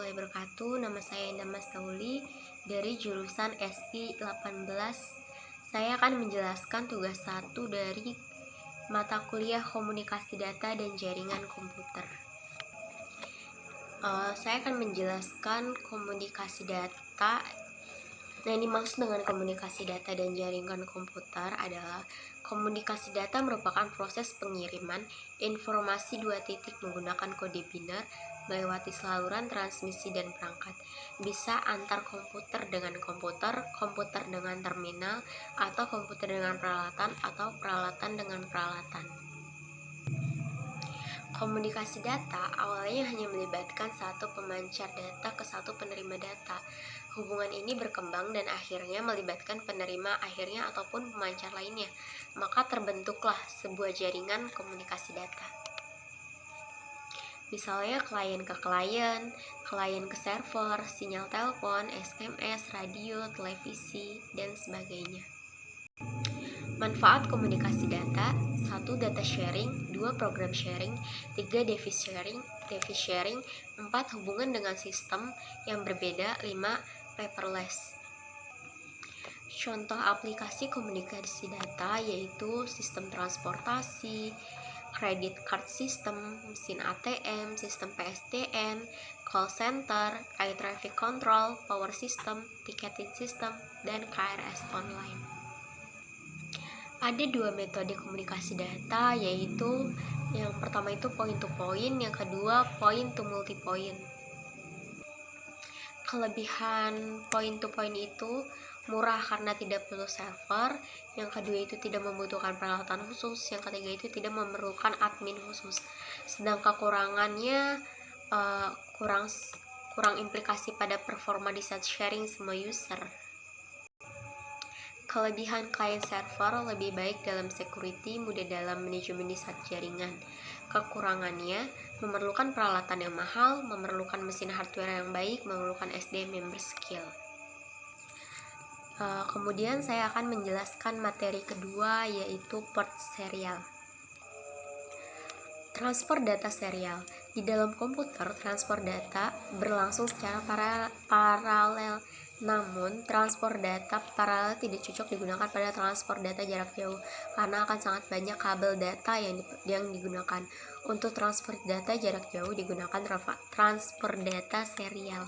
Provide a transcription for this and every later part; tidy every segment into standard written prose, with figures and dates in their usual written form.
warahmatullahi wabarakatuh. Nama saya Indah Mastauli dari jurusan SI 18. Saya akan menjelaskan tugas 1 dari mata kuliah Komunikasi Data dan Jaringan Komputer. Saya akan menjelaskan komunikasi data. Nah, yang dimaksud dengan komunikasi data dan jaringan komputer adalah komunikasi data merupakan proses pengiriman informasi dua titik menggunakan kode biner melewati saluran transmisi dan perangkat. Bisa antar komputer dengan komputer, komputer dengan terminal, atau komputer dengan peralatan, atau peralatan dengan peralatan. Komunikasi data awalnya hanya melibatkan satu pemancar data ke satu penerima data. Hubungan ini berkembang dan akhirnya melibatkan penerima akhirnya ataupun pemancar lainnya. Maka terbentuklah sebuah jaringan komunikasi data. Misalnya klien ke klien ke server, sinyal telepon, SMS, radio, televisi, dan sebagainya. Manfaat komunikasi data: 1. Data sharing, 2. Program sharing, 3. Device sharing, 4. Hubungan dengan sistem yang berbeda, 5. Paperless. Contoh aplikasi komunikasi data yaitu sistem transportasi, credit card system, mesin ATM, sistem PSTN, call center, air traffic control, power system, ticketing system, dan KRS online. Ada dua metode komunikasi data, yaitu yang pertama itu point to point, yang kedua point to multi point. Kelebihan point to point itu murah karena tidak perlu server, yang kedua itu tidak membutuhkan peralatan khusus, yang ketiga itu tidak memerlukan admin khusus. Sedangkan kekurangannya kurang implikasi pada performa di saat sharing semua user. Kelebihan klien server lebih baik dalam security, mudah dalam manajemen di saat jaringan. Kekurangannya memerlukan peralatan yang mahal, memerlukan mesin hardware yang baik, memerlukan SDM yang berskill. Kemudian saya akan menjelaskan materi kedua, yaitu port serial. Transfer data serial. Di dalam komputer, transfer data berlangsung secara paralel. Namun, transfer data paralel tidak cocok digunakan pada transfer data jarak jauh karena akan sangat banyak kabel data yang digunakan. Untuk transfer data jarak jauh digunakan transfer data serial.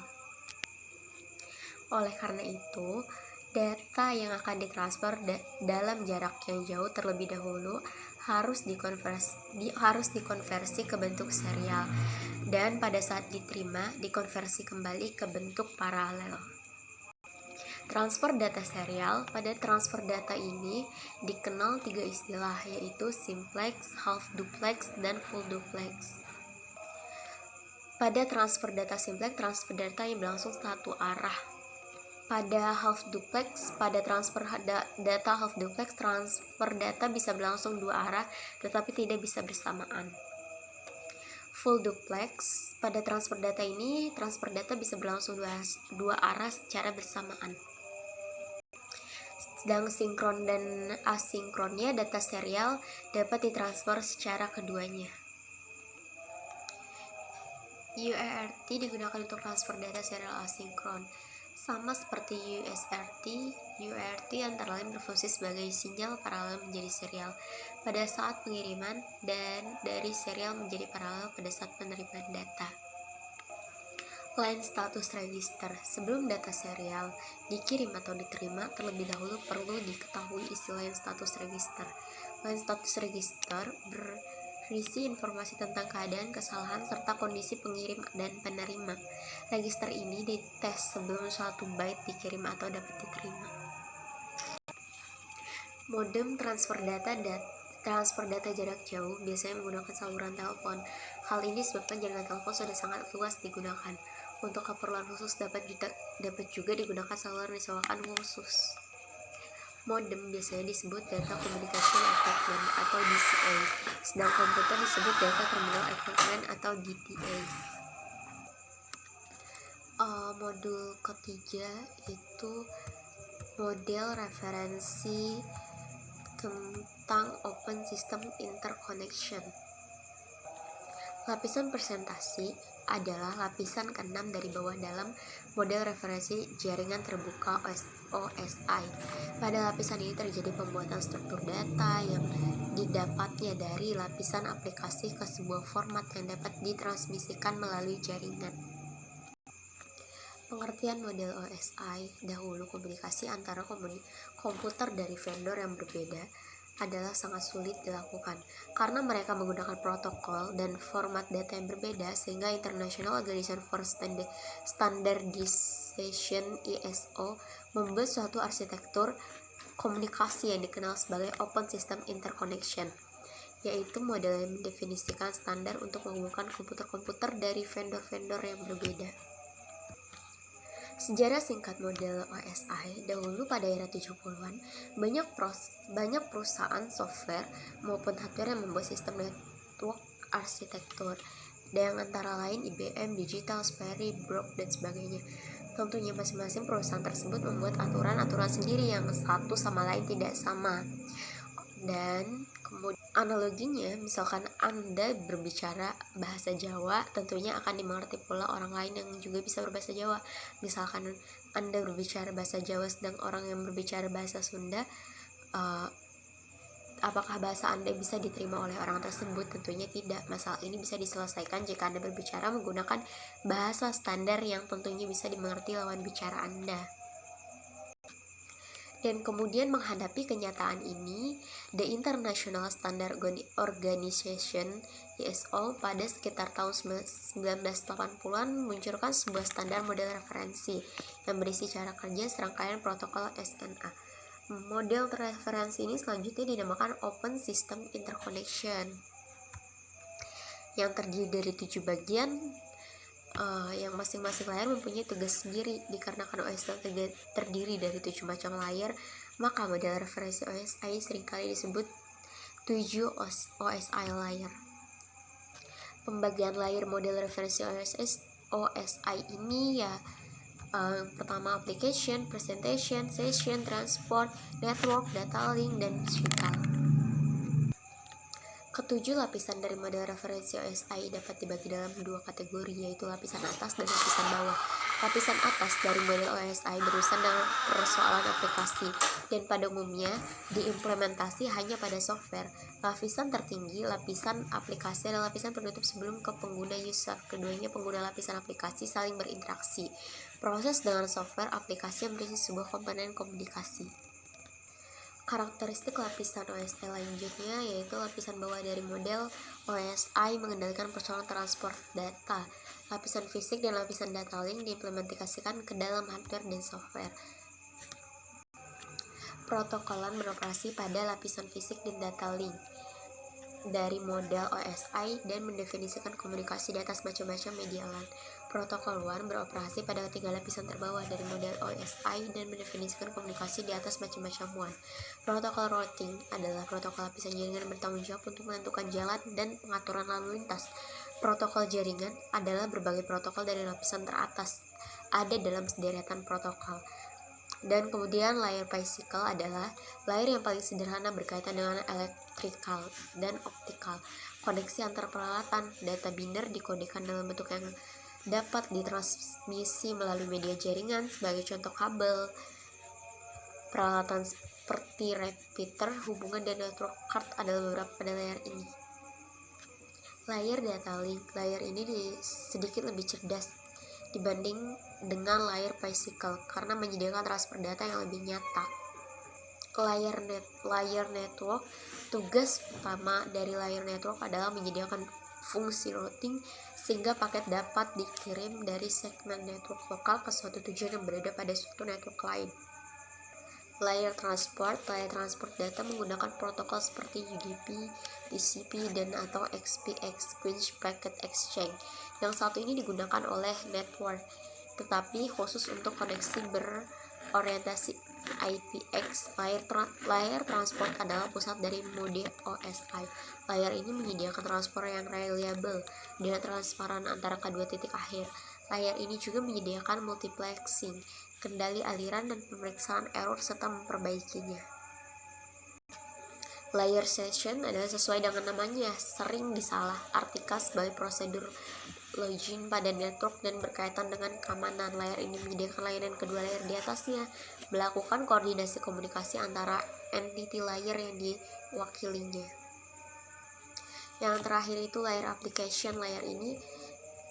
Oleh karena itu, data yang akan ditransfer dalam jarak yang jauh terlebih dahulu harus dikonversi ke bentuk serial, dan pada saat diterima dikonversi kembali ke bentuk paralel. Transfer data serial. Pada transfer data ini dikenal 3 istilah, yaitu simplex, half duplex, dan full duplex. Pada transfer data simplex, transfer data yang berlangsung satu arah. Pada half duplex, pada transfer data half duplex, transfer data bisa berlangsung dua arah tetapi tidak bisa bersamaan. Full duplex, pada transfer data ini transfer data bisa berlangsung dua arah secara bersamaan. Sedang sinkron dan asinkronnya data serial dapat ditransfer secara keduanya. UART digunakan untuk transfer data serial asinkron. Sama seperti UART antara lain berfungsi sebagai sinyal paralel menjadi serial pada saat pengiriman dan dari serial menjadi paralel pada saat penerimaan data. Line status register. Sebelum data serial dikirim atau diterima, terlebih dahulu perlu diketahui istilah line status register. Line status register berisi informasi tentang keadaan, kesalahan, serta kondisi pengirim dan penerima. Register ini dites sebelum suatu byte dikirim atau dapat diterima. Modem transfer data jarak jauh biasanya menggunakan saluran telepon. Hal ini disebabkan jaringan telepon sudah sangat luas digunakan. Untuk keperluan khusus dapat juga digunakan saluran misalkan khusus. Modem biasanya disebut data communication equipment atau DCA, sedang komputer disebut data terminal equipment atau DTA. Modul ketiga itu model referensi tentang Open System Interconnection. Lapisan presentasi adalah lapisan keenam dari bawah dalam model referensi jaringan terbuka OSI. Pada lapisan ini terjadi pembuatan struktur data yang didapatnya dari lapisan aplikasi ke sebuah format yang dapat ditransmisikan melalui jaringan. Pengertian model OSI dahulu komunikasi antara komputer dari vendor yang berbeda adalah sangat sulit dilakukan karena mereka menggunakan protokol dan format data yang berbeda, sehingga International Organization for Standardization ISO membuat suatu arsitektur komunikasi yang dikenal sebagai Open System Interconnection, yaitu model yang mendefinisikan standar untuk menghubungkan komputer-komputer dari vendor-vendor yang berbeda. Sejarah singkat model OSI. Dahulu pada era 70-an, banyak perusahaan software maupun hardware yang membuat sistem network arsitektur, yang antara lain IBM, Digital, Sperry, Brock, dan sebagainya. Tentunya masing-masing perusahaan tersebut membuat aturan-aturan sendiri yang satu sama lain tidak sama. Dan kemudian analoginya, misalkan Anda berbicara bahasa Jawa, tentunya akan dimengerti pula orang lain yang juga bisa berbahasa Jawa. Misalkan Anda berbicara bahasa Jawa sedang orang yang berbicara bahasa Sunda, apakah bahasa Anda bisa diterima oleh orang tersebut? Tentunya tidak. Masalah ini bisa diselesaikan jika Anda berbicara menggunakan bahasa standar yang tentunya bisa dimengerti lawan bicara Anda. Dan kemudian menghadapi kenyataan ini, The International Standard Organization ISO pada sekitar tahun 1980-an meluncurkan sebuah standar model referensi yang berisi cara kerja serangkaian protokol SNA. Model referensi ini selanjutnya dinamakan Open System Interconnection, yang terdiri dari 7 bagian, yang masing-masing layar mempunyai tugas sendiri. Dikarenakan OSI terdiri dari 7 macam layar, maka model referensi OSI seringkali disebut 7 OSI layer. Pembagian layer model referensi OSI ini pertama application, presentation, session, transport, network, data link, dan digital. Ketujuh lapisan dari model referensi OSI dapat dibagi dalam 2 kategori, yaitu lapisan atas dan lapisan bawah. Lapisan atas dari model OSI berurusan dengan persoalan aplikasi dan pada umumnya diimplementasi hanya pada software. Lapisan tertinggi, lapisan aplikasi, adalah lapisan penutup sebelum ke pengguna user. Keduanya pengguna lapisan aplikasi saling berinteraksi. Proses dengan software aplikasi yang berisi sebuah komponen komunikasi. Karakteristik lapisan OSI lanjutnya yaitu lapisan bawah dari model OSI mengendalikan persoalan transport data. Lapisan fisik dan lapisan data link diimplementasikan ke dalam hardware dan software. Protokolan beroperasi pada lapisan fisik dan data link dari model OSI dan mendefinisikan komunikasi di atas macam-macam media LAN. Protokol WAN beroperasi pada 3 lapisan terbawah dari model OSI dan mendefinisikan komunikasi di atas macam-macam WAN. Protokol routing adalah protokol lapisan jaringan yang bertanggung jawab untuk menentukan jalan dan pengaturan lalu lintas. Protokol jaringan adalah berbagai protokol dari lapisan teratas ada dalam sederetan protokol. Dan kemudian layer physical adalah layer yang paling sederhana berkaitan dengan electrical dan optical. Koneksi antar peralatan, data binder dikodekan dalam bentuk yang dapat ditransmisi melalui media jaringan, sebagai contoh kabel, peralatan seperti repeater, hubungan, dan network card adalah beberapa pada layer ini. Layer data link, layer ini sedikit lebih cerdas dibanding dengan layer physical karena menyediakan transfer data yang lebih nyata. Layer network, tugas utama dari layer network adalah menyediakan fungsi routing sehingga paket dapat dikirim dari segmen network lokal ke suatu tujuan yang berada pada suatu network lain. Layer transport data menggunakan protokol seperti UDP, TCP, dan atau XPX, Quench Packet Exchange. Yang satu ini digunakan oleh network, tetapi khusus untuk koneksi berorientasi IPX. Layer transport adalah pusat dari mode OSI. Layer ini menyediakan transport yang reliable dan transparan antara kedua titik akhir. Layer ini juga menyediakan multiplexing, kendali aliran dan pemeriksaan error serta memperbaikinya. Layer session adalah sesuai dengan namanya, sering disalah artikan sebagai prosedur login pada network dan berkaitan dengan keamanan. Layer ini menyediakan layanan kedua layer di atasnya, melakukan koordinasi komunikasi antara entity layer yang diwakilinya. Yang terakhir itu layer application. Layer ini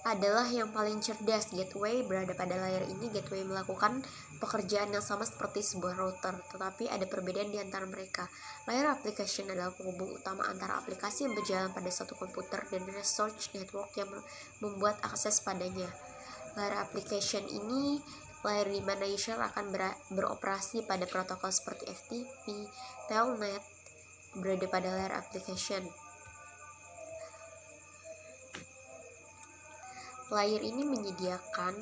adalah yang paling cerdas. Gateway berada pada layer ini. Gateway melakukan pekerjaan yang sama seperti sebuah router, tetapi ada perbedaan di antara mereka. Layer application adalah penghubung utama antara aplikasi yang berjalan pada satu komputer dan resource network yang membuat akses padanya. Layer application ini layer di mana user akan beroperasi pada protokol seperti FTP, Telnet berada pada layer application. Layer ini menyediakan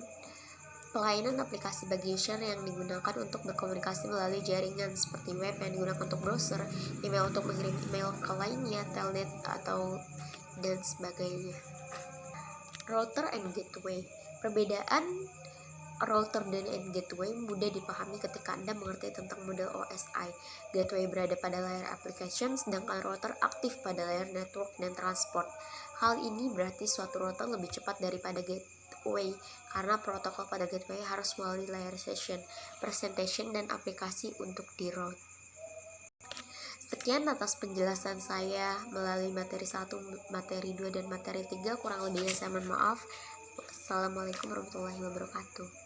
pelayanan aplikasi bagi user yang digunakan untuk berkomunikasi melalui jaringan seperti web yang digunakan untuk browser, email untuk mengirim email ke lainnya, telnet atau dan sebagainya. Router and gateway. Perbedaan router dan gateway mudah dipahami ketika Anda mengerti tentang model OSI. Gateway berada pada layer application, sedangkan router aktif pada layer network dan transport. Hal ini berarti suatu router lebih cepat daripada gateway karena protokol pada gateway harus melalui layer session, presentation, dan aplikasi untuk di-route. Sekian atas penjelasan saya melalui materi 1, materi 2, dan materi 3. Kurang lebihnya saya mohon maaf. Assalamualaikum warahmatullahi wabarakatuh.